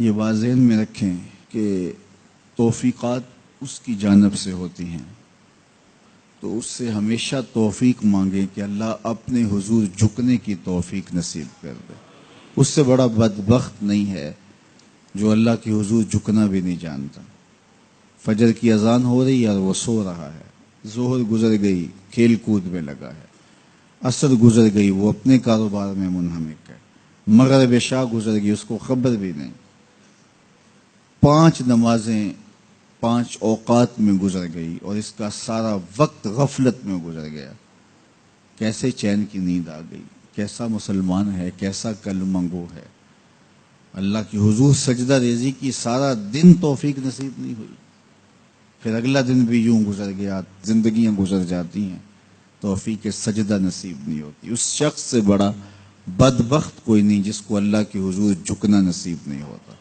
یہ بات ذہن میں رکھیں کہ توفیقات اس کی جانب سے ہوتی ہیں، تو اس سے ہمیشہ توفیق مانگیں کہ اللہ اپنے حضور جھکنے کی توفیق نصیب کر دے۔ اس سے بڑا بدبخت نہیں ہے جو اللہ کے حضور جھکنا بھی نہیں جانتا۔ فجر کی اذان ہو رہی ہے اور وہ سو رہا ہے، ظہر گزر گئی کھیل کود میں لگا ہے، عصر گزر گئی وہ اپنے کاروبار میں منہمک ہے، مغرب عشاء گزر گئی اس کو خبر بھی نہیں، 5 نمازیں 5 اوقات میں گزر گئی اور اس کا سارا وقت غفلت میں گزر گیا۔ کیسے چین کی نیند آ گئی، کیسا مسلمان ہے، کیسا کلمہ گو ہے۔ اللہ کی حضور سجدہ ریزی کی سارا دن توفیق نصیب نہیں ہوئی، پھر اگلا دن بھی یوں گزر گیا، زندگیاں گزر جاتی ہیں، توفیق سجدہ نصیب نہیں ہوتی۔ اس شخص سے بڑا بدبخت کوئی نہیں جس کو اللہ کی حضور جھکنا نصیب نہیں ہوتا۔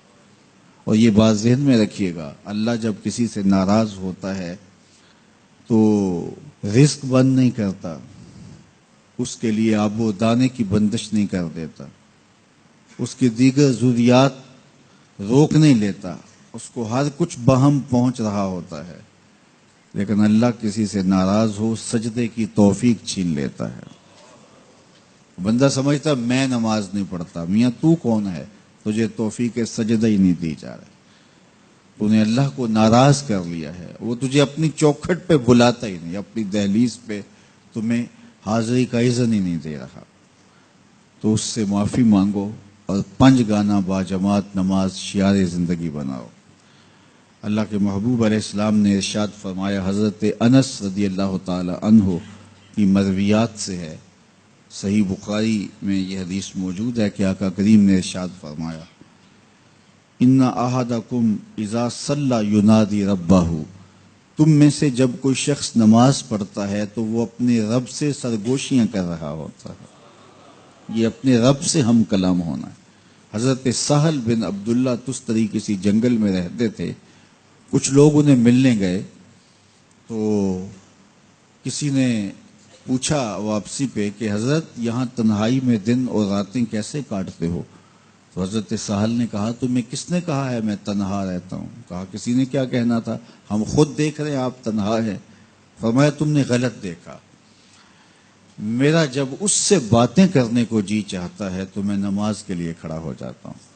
اور یہ بات ذہن میں رکھیے گا، اللہ جب کسی سے ناراض ہوتا ہے تو رزق بند نہیں کرتا، اس کے لیے آب و دانے کی بندش نہیں کر دیتا، اس کی دیگر ضروریات روک نہیں لیتا، اس کو ہر کچھ بہم پہنچ رہا ہوتا ہے، لیکن اللہ کسی سے ناراض ہو سجدے کی توفیق چھین لیتا ہے۔ بندہ سمجھتا میں نماز نہیں پڑھتا، میاں تو کون ہے، تجھے توفیق سجدہ ہی نہیں دی جا رہی، تو نے اللہ کو ناراض کر لیا ہے، وہ تجھے اپنی چوکھٹ پہ بلاتا ہی نہیں، اپنی دہلیز پہ تمہیں حاضری کا اذن ہی نہیں دے رہا۔ تو اس سے معافی مانگو اور 5 گانا باجماعت نماز شعار زندگی بناؤ۔ اللہ کے محبوب علیہ السلام نے ارشاد فرمایا، حضرت انس رضی اللہ تعالی عنہ کی مرویات سے ہے، صحیح بخاری میں یہ حدیث موجود ہے کہ آقا کریم نے ارشاد فرمایا، ان احدکم اذا صلی ینادی ربہ، تم میں سے جب کوئی شخص نماز پڑھتا ہے تو وہ اپنے رب سے سرگوشیاں کر رہا ہوتا ہے۔ یہ اپنے رب سے ہم کلام ہونا ہے۔ حضرت سہل بن عبداللہ تستری کسی جنگل میں رہتے تھے، کچھ لوگ انہیں ملنے گئے تو کسی نے پوچھا واپسی پہ کہ حضرت یہاں تنہائی میں دن اور راتیں کیسے کاٹتے ہو؟ تو حضرت سہل نے کہا تمہیں کس نے کہا ہے میں تنہا رہتا ہوں؟ کہا کسی نے کیا کہنا تھا، ہم خود دیکھ رہے ہیں آپ تنہا ہیں۔ فرمایا تم نے غلط دیکھا، میرا جب اس سے باتیں کرنے کو جی چاہتا ہے تو میں نماز کے لیے کھڑا ہو جاتا ہوں،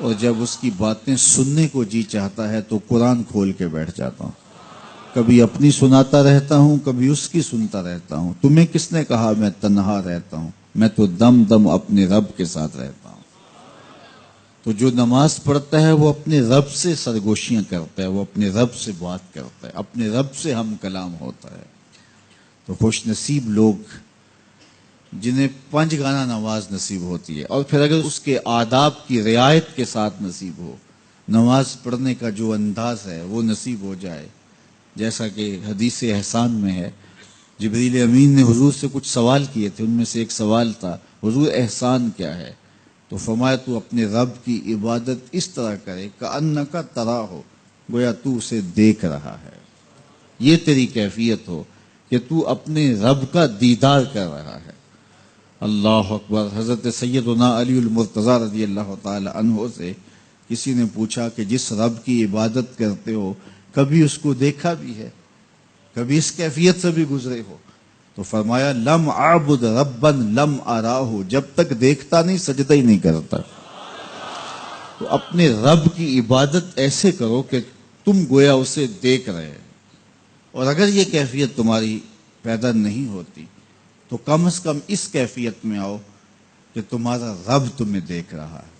اور جب اس کی باتیں سننے کو جی چاہتا ہے تو قرآن کھول کے بیٹھ جاتا ہوں، کبھی اپنی سناتا رہتا ہوں کبھی اس کی سنتا رہتا ہوں۔ تمہیں کس نے کہا میں تنہا رہتا ہوں؟ میں تو دم دم اپنے رب کے ساتھ رہتا ہوں۔ تو جو نماز پڑھتا ہے وہ اپنے رب سے سرگوشیاں کرتا ہے، وہ اپنے رب سے بات کرتا ہے، اپنے رب سے ہم کلام ہوتا ہے۔ تو خوش نصیب لوگ جنہیں 5 گانا نماز نصیب ہوتی ہے، اور پھر اگر اس کے آداب کی رعایت کے ساتھ نصیب ہو، نماز پڑھنے کا جو انداز ہے وہ نصیب ہو جائے، جیسا کہ حدیث احسان میں ہے، جبریل امین نے حضور سے کچھ سوال کیے تھے، ان میں سے ایک سوال تھا حضور احسان کیا ہے؟ تو فرمایا تو اپنے رب کی عبادت اس طرح کرے کأنک تراہ، گویا تو اسے دیکھ رہا ہے، یہ تیری کیفیت ہو کہ تو اپنے رب کا دیدار کر رہا ہے۔ اللہ اکبر۔ حضرت سیدنا علی المرتضیٰ رضی اللہ تعالی عنہ سے کسی نے پوچھا کہ جس رب کی عبادت کرتے ہو کبھی اس کو دیکھا بھی ہے، کبھی اس کیفیت سے بھی گزرے ہو؟ تو فرمایا لم اعبد ربا لم اراہ، جب تک دیکھتا نہیں سجدہ ہی نہیں کرتا۔ تو اپنے رب کی عبادت ایسے کرو کہ تم گویا اسے دیکھ رہے، اور اگر یہ کیفیت تمہاری پیدا نہیں ہوتی تو کم از کم اس کیفیت میں آؤ کہ تمہارا رب تمہیں دیکھ رہا ہے۔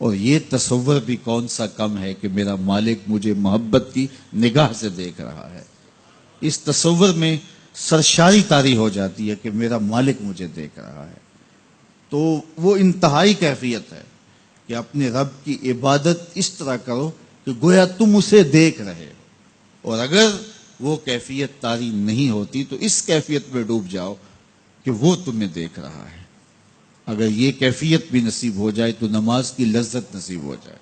اور یہ تصور بھی کون سا کم ہے کہ میرا مالک مجھے محبت کی نگاہ سے دیکھ رہا ہے، اس تصور میں سرشاری طاری ہو جاتی ہے کہ میرا مالک مجھے دیکھ رہا ہے۔ تو وہ انتہائی کیفیت ہے کہ اپنے رب کی عبادت اس طرح کرو کہ گویا تم اسے دیکھ رہے ہو، اور اگر وہ کیفیت طاری نہیں ہوتی تو اس کیفیت میں ڈوب جاؤ کہ وہ تمہیں دیکھ رہا ہے۔ اگر یہ کیفیت بھی نصیب ہو جائے تو نماز کی لذت نصیب ہو جائے،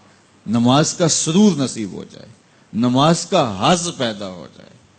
نماز کا سرور نصیب ہو جائے، نماز کا حظ پیدا ہو جائے۔